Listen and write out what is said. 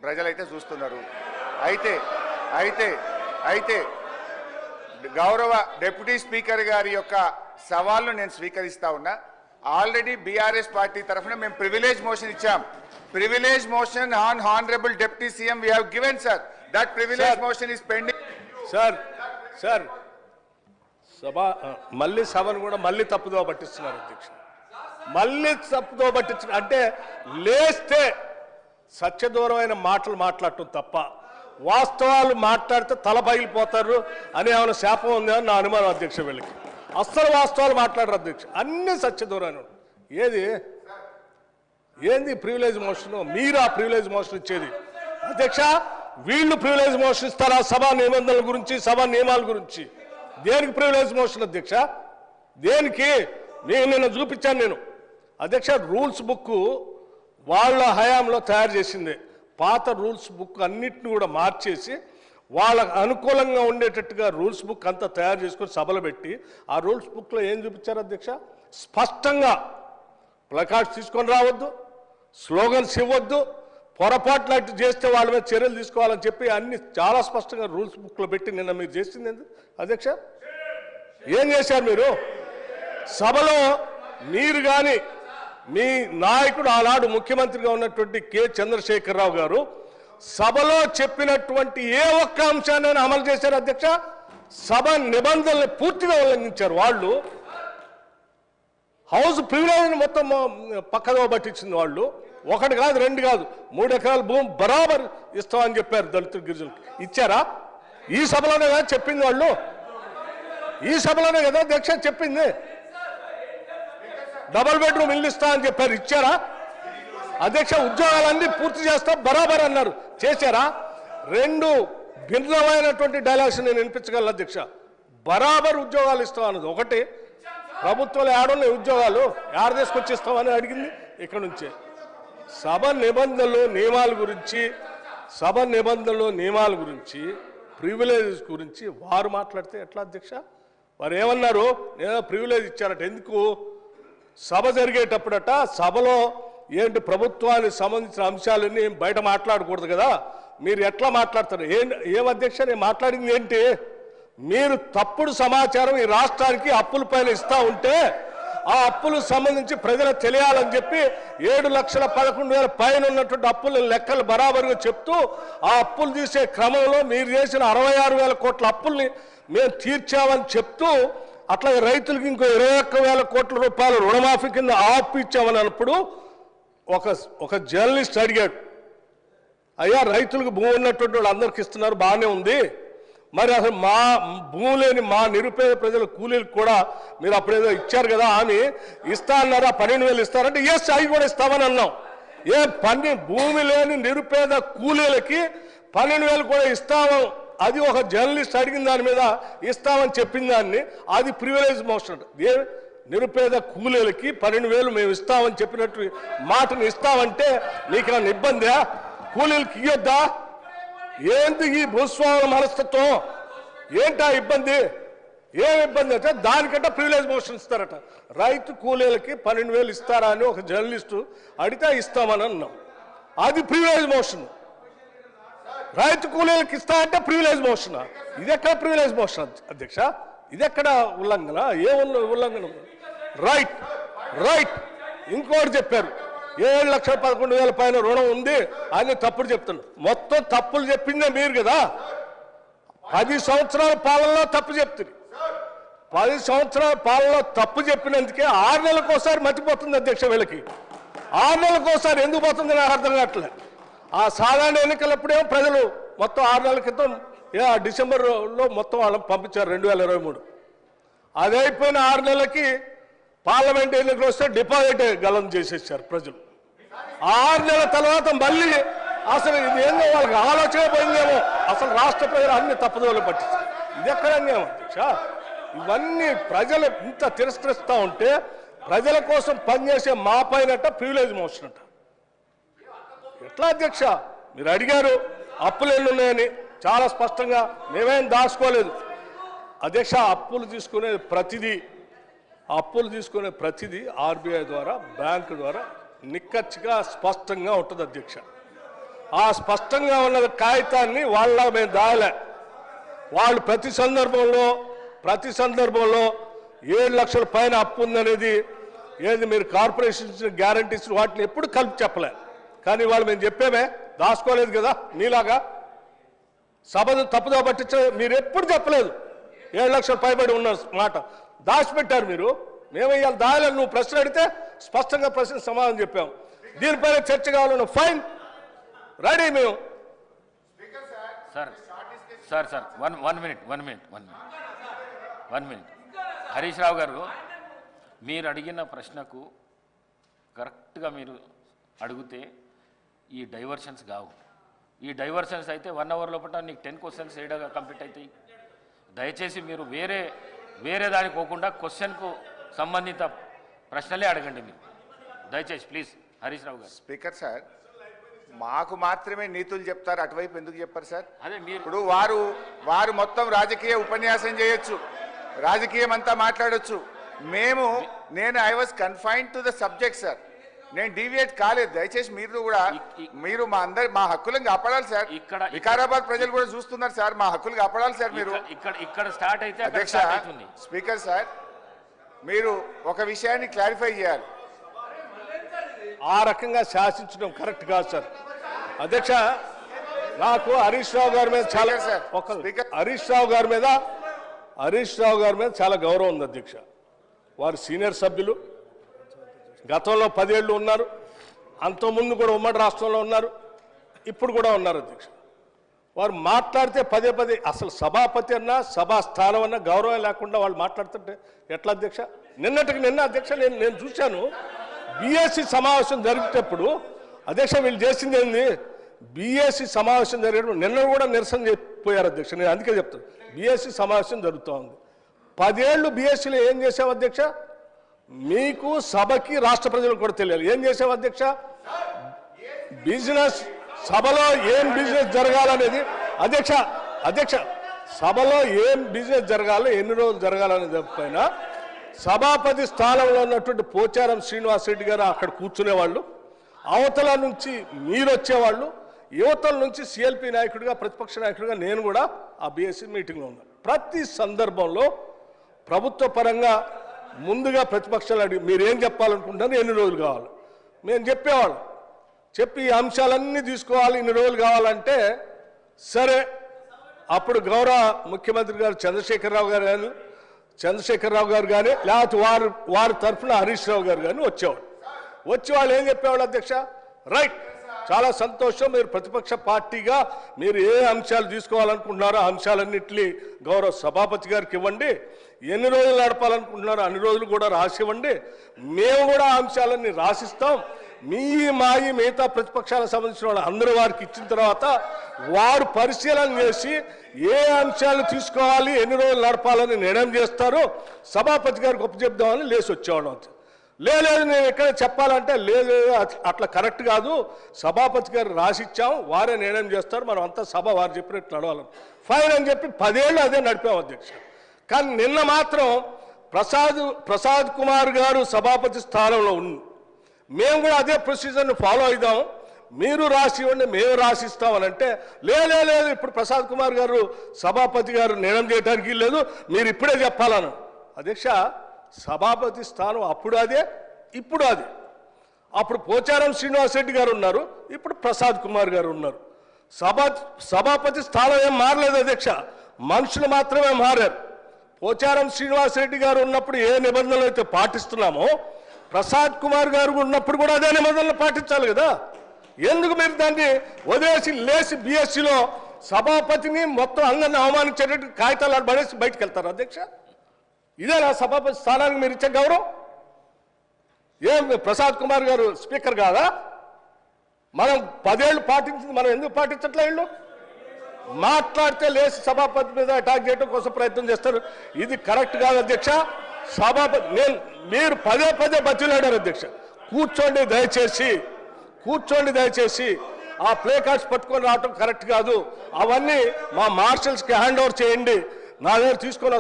ప్రజలైతే చూస్తున్నారు. అయితే అయితే అయితే గౌరవ డిప్యూటీ స్పీకర్ గారి యొక్క సవాల్ను నేను స్వీకరిస్తా ఉన్నా. ఆల్రెడీ బీఆర్ఎస్ పార్టీ తరఫున మేము ప్రివిలేజ్ మోషన్ ఇచ్చాం. Privilege motion on honourable deputy CM we have given sir. That privilege motion is pending. Sir సభ మళ్ళీ సభను కూడా మళ్ళీ తప్పుదో పట్టిస్తున్నారు అధ్యక్ష. మళ్ళీ తప్పుదో పట్టించిన అంటే లేస్తే సత్యదూరమైన మాటలు మాట్లాడటం తప్ప వాస్తవాలు మాట్లాడితే తల పగిలిపోతారు అని ఏమైనా శాపం ఉందని నా అనుమానం అధ్యక్ష. వీళ్ళకి అస్సలు వాస్తవాలు మాట్లాడరు అధ్యక్ష, అన్ని సత్యదూరమైన. ఏంది ప్రివిలేజ్ మోషన్? మీరు ఆ ప్రివిలేజ్ మోషన్ ఇచ్చేది అధ్యక్ష. వీళ్ళు ప్రివిలేజ్ మోషన్ ఇస్తారా సభా నిబంధనల గురించి, సభా నియమాల గురించి? దేనికి ప్రివిలేజ్ మోషన్ అధ్యక్ష? దేనికి? నేను నిన్న చూపించాను నేను అధ్యక్ష. రూల్స్ బుక్ వాళ్ళ హయాంలో తయారు చేసింది. పాత రూల్స్ బుక్ అన్నిటిని కూడా మార్చేసి వాళ్ళకు అనుకూలంగా ఉండేటట్టుగా రూల్స్ బుక్ అంతా తయారు చేసుకొని సభలు పెట్టి ఆ రూల్స్ బుక్లో ఏం చూపించారు అధ్యక్ష? స్పష్టంగా ప్లకార్డ్స్ తీసుకొని రావద్దు, స్లోగన్స్ ఇవ్వద్దు, పొరపాట్లు అట్టు చేస్తే వాళ్ళ మీద చర్యలు తీసుకోవాలని చెప్పి అన్ని చాలా స్పష్టంగా రూల్స్ బుక్లో పెట్టి నిన్న మీరు చేసింది ఎందుకు అధ్యక్ష? ఏం చేశారు మీరు? సభలో మీరు కానీ మీ నాయకుడు ఆనాడు ముఖ్యమంత్రిగా ఉన్నటువంటి కె చంద్రశేఖరరావు గారు సభలో చెప్పినటువంటి ఏ ఒక్క అంశాన్ని అమలు చేశారు అధ్యక్ష? సభ నిబంధనలు పూర్తిగా ఉల్లంఘించారు వాళ్ళు. హౌస్ ప్రివిలేజ్ మొత్తం పక్కదో పట్టించింది వాళ్ళు. ఒకటి కాదు, రెండు కాదు, 3 ఎకరాల భూమి బరాబర్ ఇస్తామని చెప్పారు దళితుల గిరిజనులకు. ఇచ్చారా? ఈ సభలోనే కదా చెప్పింది వాళ్ళు. ఈ సభలోనే కదా అధ్యక్ష చెప్పింది. డబుల్ బెడ్రూమ్ ఇల్లు ఇస్తా అని చెప్పారు. ఇచ్చారా అధ్యక్ష? ఉద్యోగాలన్నీ పూర్తి చేస్తా బరాబర్ అన్నారు. చేశారా? 2 భిన్నమైనటువంటి డైలాగ్స్ నేను వినిపించగలను అధ్యక్ష. బరాబర్ ఉద్యోగాలు ఇస్తాం అన్నది ఒకటి, ప్రభుత్వాలు ఏడున్నాయి ఉద్యోగాలు యాడ తీసుకొచ్చిస్తామని అడిగింది ఇక్కడ నుంచే. సభ నిబంధనలు నియమాల గురించి ప్రివిలేజెస్ గురించి వారు మాట్లాడితే ఎట్లా అధ్యక్ష? వారు ఏమన్నారు? నేను ప్రివిలేజ్ ఇచ్చారట. ఎందుకు? సభ జరిగేటప్పుడట సభలో ఏంటి ప్రభుత్వానికి సంబంధించిన అంశాలన్నీ బయట మాట్లాడకూడదు కదా. మీరు ఎట్లా మాట్లాడతారు? ఏం అధ్యక్ష నేను మాట్లాడింది ఏంటి? మీరు తప్పుడు సమాచారం ఈ రాష్ట్రానికి అప్పుల పైన ఇస్తా ఉంటే ఆ అప్పులకు సంబంధించి ప్రజలకు తెలియాలని చెప్పి 7,11,000 పైన ఉన్నటువంటి అప్పుల లెక్కలు బరాబరుగా చెప్తూ ఆ అప్పులు తీసే క్రమంలో మీరు చేసిన 66,000 కోట్ల అప్పుల్ని మేము తీర్చామని చెప్తూ అట్లాగే రైతులకు ఇంకో 21,000 కోట్ల రూపాయలు రుణమాఫీ కింద ఆపు ఇచ్చామని అన్నప్పుడు ఒక జర్నలిస్ట్ అడిగాడు, అయ్యా రైతులకు భూమి ఉన్నటువంటి వాళ్ళు అందరికి ఇస్తున్నారు బాగానే ఉంది, మరి అసలు మా భూమి లేని మా నిరుపేద ప్రజల కూలీలకు కూడా మీరు అప్పుడేదో ఇచ్చారు కదా అని ఇస్తా అన్నారా? 12,000 ఇస్తారంటే ఎస్ అవి కూడా ఇస్తామని అన్నాం. భూమి లేని నిరుపేద కూలీలకి 12,000 కూడా ఇస్తాము. అది ఒక జర్నలిస్ట్ అడిగిన దాని మీద ఇస్తామని చెప్పిన దాన్ని అది ప్రివిలేజ్ మోషన్. నిరుపేద కూలీలకి 12,000 మేము ఇస్తామని చెప్పినట్టు మాటను ఇస్తామంటే నీకేమైనా ఇబ్బందా? కూలీలకి ఇయ్యొద్దా? ఏంటి ఈ భూస్వాముల మనస్తత్వం? ఏంటా ఇబ్బంది? ఏం ఇబ్బంది అంటే దానికంటే ప్రివిలేజ్ మోషన్ ఇస్తారట. రైతు కూలీలకి 12,000 ఇస్తారా అని ఒక జర్నలిస్టు అడిగితే ఇస్తామని అన్నాం. అది ప్రివిలేజ్ మోషన్. రైతు కూలీలకు ఇస్తా అంటే ప్రివిలేజ్ మోషన్. ఇది ఎక్కడ ప్రివిలేజ్ మోషన్ అధ్యక్ష? ఇది ఎక్కడ ఉల్లంఘన? ఉల్లంఘన? రైట్. ఇంకోటి చెప్పారు 7,11,000 పైన రుణం ఉంది అని తప్పుడు చెప్తున్నారు. మొత్తం తప్పులు చెప్పిందే మీరు కదా. 10 సంవత్సరాల పాలనలో తప్పు చెప్తుంది. 10 సంవత్సరాల పాలనలో తప్పు చెప్పినందుకే 6 నెలలకోసారి మర్చిపోతుంది అధ్యక్ష. వీళ్ళకి 6 నెలలకోసారి ఎందుకు పోతుంది నాకు అర్థం కావట్లేదు. ఆ సాధారణ ఎన్నికలప్పుడేమో ప్రజలు మొత్తం 6 నెలల క్రితం డిసెంబర్లో మొత్తం వాళ్ళని పంపించారు 2023. అది అయిపోయిన 6 నెలలకి పార్లమెంట్ ఎన్నికలు వస్తే డిపాజిట్ గలం చేసేసారు ప్రజలు. 6 నెలల తర్వాత మళ్ళీ అసలు ఇది ఏందో వాళ్ళకి ఆలోచన పోయిందేమో. అసలు రాష్ట్ర ప్రజలు అన్ని తప్పుదోలు పట్టించారు. ఇది ఎక్కడ అన్యాయం అధ్యక్ష? ఇవన్నీ ప్రజలు ఇంత తిరస్కరిస్తూ ఉంటే ప్రజల కోసం పనిచేసే మా పైనట ప్రివిలేజ్ మోషన్ అంట. ఎట్లా అధ్యక్ష? మీరు అడిగారు అప్పులు ఎన్ని ఉన్నాయని, చాలా స్పష్టంగా మేమేం దాచుకోలేదు అధ్యక్ష. అప్పులు తీసుకునే ప్రతిదీ ఆర్బీఐ ద్వారా బ్యాంకు ద్వారా నిక్కచ్చిగా స్పష్టంగా ఉంటుంది అధ్యక్ష. ఆ స్పష్టంగా ఉన్న కాగితాన్ని వాళ్ళ మేము దాయలే. వాళ్ళు ప్రతి సందర్భంలో 7 లక్షల పైన అప్పు ఉందనేది ఏది మీరు కార్పొరేషన్ ఇచ్చిన గ్యారంటీస్ వాటిని ఎప్పుడు కలిపి చెప్పలే. కానీ వాళ్ళు మేము చెప్పేమే దాచుకోలేదు కదా. మీలాగా సభను తప్పుదో పట్టించ మీరు ఎప్పుడు చెప్పలేదు. 7 లక్షల పైబడి ఉన్న మాట దాచిపెట్టారు మీరు. మేము ఇవాళ దాయలేదు. నువ్వు ప్రశ్న అడిగితే స్పష్టంగా ప్రశ్న సమాధానం చెప్పాం. దీనిపైన చర్చ కావాలన్న ఫైన్ రెడీ మేము. Sir one minute Harish Rao గారు, మీరు అడిగిన ప్రశ్నకు కరెక్ట్గా మీరు అడిగితే ఈ డైవర్షన్స్ కావు. ఈ డైవర్షన్స్ అయితే 1 అవర్ లోపల నీకు 10 క్వశ్చన్స్ ఏడాగా కంప్లీట్ అవుతాయి. దయచేసి మీరు వేరే దానికి పోకుండా క్వశ్చన్కు సంబంధిత ప్రశ్నలే అడగండి మీరు దయచేసి ప్లీజ్. హరీష్ రావు గారు. స్పీకర్ సార్, మాకు మాత్రమే నీతులు చెప్తారు, అటువైపు ఎందుకు చెప్పారు సార్? అదే మీరు ఇప్పుడు వారు మొత్తం రాజకీయ ఉపన్యాసం చేయొచ్చు, రాజకీయం అంతా మాట్లాడొచ్చు. నేను I was confined to the subject sir. నేను డీవియేట్ కాలేదు. దయచేసి మీరు మా హక్కులను కాపాడాలి సార్. వికారాబాద్ ప్రజలు కూడా చూస్తున్నారు సార్. మా హక్కులు కాపాడాలి సార్. మీరు ఇక్కడ స్టార్ట్ అయితే అధ్యక్ష, స్పీకర్ సార్, మీరు ఒక విషయాన్ని క్లారిఫై చేయాలి. ఆ రకంగా శాసించడం కరెక్ట్ కాదు సార్. అధ్యక్ష, నాకు హరీష్ రావు గారి మీద చాలా హరీష్ రావు గారి మీద చాలా గౌరవం ఉంది అధ్యక్ష. వారు సీనియర్ సభ్యులు, గతంలో 10 ఏళ్ళు ఉన్నారు, అంతకుముందు కూడా ఉమ్మడి రాష్ట్రంలో ఉన్నారు, ఇప్పుడు కూడా ఉన్నారు అధ్యక్ష. వారు మాట్లాడితే పదే అసలు సభాపతి అన్నా సభా స్థానం అన్నా గౌరవం లేకుండా వాళ్ళు మాట్లాడుతుంటే ఎట్లా అధ్యక్ష? నిన్న అధ్యక్ష నేను చూశాను బీఎస్సీ సమావేశం జరిగేటప్పుడు అధ్యక్ష వీళ్ళు చేసింది ఏంది? బీఎస్సీ సమావేశం జరిగేటప్పుడు నిన్న కూడా నిరసన చెప్పిపోయారు అధ్యక్ష. నేను అందుకే చెప్తాను, బీఎస్సీ సమావేశం జరుగుతూ ఉంది. 10 ఏళ్ళు బీఎస్సీలో ఏం చేసావు అధ్యక్ష? మీకు సభకి రాష్ట్ర ప్రజలకు కూడా తెలియాలి ఏం చేసావు అధ్యక్ష. బిజినెస్ సభలో ఏం బిజినెస్ జరగాలనేది అధ్యక్ష సభలో ఏం బిజినెస్ జరగాలో ఎన్ని రోజులు జరగాలనేది పైన సభాపతి స్థానంలో ఉన్నటువంటి పోచారం శ్రీనివాసరెడ్డి గారు అక్కడ కూర్చునేవాళ్ళు, అవతల నుంచి మీరు వచ్చేవాళ్ళు, యువతల నుంచి సిఎల్పి నాయకుడిగా ప్రతిపక్ష నాయకుడిగా నేను కూడా ఆ బీఎస్సీ మీటింగ్లో ఉన్నాను. ప్రతి సందర్భంలో ప్రభుత్వ పరంగా ముందుగా ప్రతిపక్షాలు అడిగి మీరు ఏం చెప్పాలనుకుంటున్నారు, ఎన్ని రోజులు కావాలి మేము చెప్పేవాళ్ళం. చెప్పి ఈ అంశాలన్నీ తీసుకోవాలి, ఇన్ని రోజులు కావాలంటే సరే. అప్పుడు గౌరవ ముఖ్యమంత్రి గారు చంద్రశేఖరరావు గారు కానీ లేకపోతే వారి తరఫున హరీష్ రావు గారు కానీ వచ్చి వాళ్ళు ఏం చెప్పేవాళ్ళు అధ్యక్ష? రైట్, చాలా సంతోషం, మీరు ప్రతిపక్ష పార్టీగా మీరు ఏ అంశాలు తీసుకోవాలనుకుంటున్నారో ఆ అంశాలన్నింటినీ గౌరవ సభాపతి గారికి ఇవ్వండి, ఎన్ని రోజులు నడపాలనుకుంటున్నారో అన్ని రోజులు కూడా రాసివ్వండి, మేము కూడా ఆ అంశాలన్నీ రాసిస్తాం. మిగతా ప్రతిపక్షాలకు సంబంధించిన వాళ్ళు అందరూ వారికి ఇచ్చిన తర్వాత వారు పరిశీలన చేసి ఏ అంశాలు తీసుకోవాలి, ఎన్ని రోజులు నడపాలని నిర్ణయం చేస్తారో సభాపతి గారికి ఒప్పచెప్దామని లేచి వచ్చేవాళ్ళం. లేదు నేను ఎక్కడ చెప్పాలంటే లేదు అట్లా కరెక్ట్ కాదు, సభాపతి గారు రాసిచ్చాం, వారే నిర్ణయం చేస్తారు, మనం అంతా సభ వారు చెప్పినట్టు నడవాలని ఫైన్ అని చెప్పి 10 ఏళ్ళు అదే నడిపాం అధ్యక్ష. కానీ నిన్న మాత్రం ప్రసాద్ కుమార్ గారు సభాపతి స్థానంలో ఉంది, మేము కూడా అదే ప్రొసీజర్ని ఫాలో అవుదాం, మీరు రాసి ఇవ్వండి మేము రాసిస్తామని అంటే లేదు ఇప్పుడు ప్రసాద్ కుమార్ గారు సభాపతి గారు నిర్ణయం చేయడానికి లేదు, మీరు ఇప్పుడే చెప్పాలను. అధ్యక్ష, సభాపతి స్థానం అప్పుడు అదే ఇప్పుడు అదే. అప్పుడు పోచారం శ్రీనివాసరెడ్డి గారు ఉన్నారు, ఇప్పుడు ప్రసాద్ కుమార్ గారు ఉన్నారు. సభాపతి స్థానం ఏం మారలేదు అధ్యక్ష, మనుషులు మాత్రమే మారారు. పోచారం శ్రీనివాసరెడ్డి గారు ఉన్నప్పుడు ఏ నిబంధనలు అయితే పాటిస్తున్నామో ప్రసాద్ కుమార్ గారు ఉన్నప్పుడు కూడా అదే నిబంధనలు పాటించాలి కదా. ఎందుకు మీరు దాన్ని వదిలేసి లేచి బీఎస్సీలో సభాపతిని మొత్తం అందరిని అవమానించేటట్టు కాగితాలు పడేసి బయటకు వెళ్తారు అధ్యక్ష? ఇదేనా సభాపతి స్థానానికి మీరు ఇచ్చే గౌరవం? ఏం ప్రసాద్ కుమార్ గారు స్పీకర్ కాదా? మనం 10 ఏళ్ళు పాటించింది మనం ఎందుకు పాటించట్లే? వీళ్ళు మాట్లాడితే లేచి సభాపతి మీద అటాక్ చేయడం కోసం ప్రయత్నం చేస్తారు. ఇది కరెక్ట్ కాదు అధ్యక్ష. సభాపతి మీరు పదే బతిలాడారు అధ్యక్ష. కూర్చోండి దయచేసి ఆ ప్లే కార్డ్స్ పట్టుకొని రావటం కరెక్ట్ కాదు. అవన్నీ మా మార్షల్స్కి హ్యాండ్ ఓవర్ చేయండి, నా దగ్గర తీసుకొని